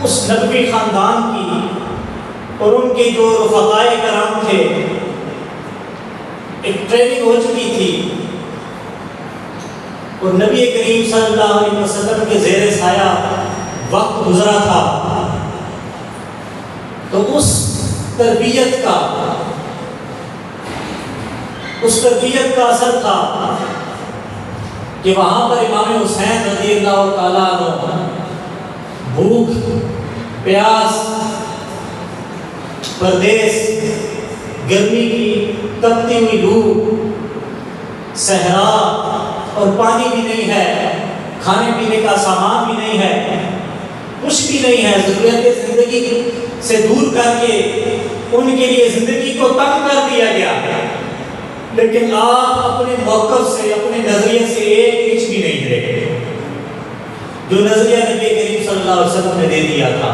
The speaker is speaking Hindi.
उस नबवी ख़ानदान की और उनके जो रफ़क़ाए कराम थे, एक ट्रेनिंग हो चुकी थी और नबी करीम सल्लल्लाहु अलैहि वसल्लम के ज़ेरे साया वक्त गुजरा था। तो उस तरबियत का असर था कि वहाँ पर इमाम हुसैन रज़ियल्लाहु ताला अन्हु भूख, प्यास, परदेश, गर्मी की तपती हुई लू, सहरा और पानी भी नहीं है, खाने पीने का सामान भी नहीं है, कुछ भी नहीं है, ज़रूरत ज़िंदगी से दूर करके उनके लिए ज़िंदगी को तंग कर दिया गया। लेकिन आप अपने मौक़िफ़ से, अपने नज़रिए से एक इंच भी नहीं हिले, जो नज़रिया नबी करीम सल्लल्लाहु अलैहि वसल्लम ने दे दिया था।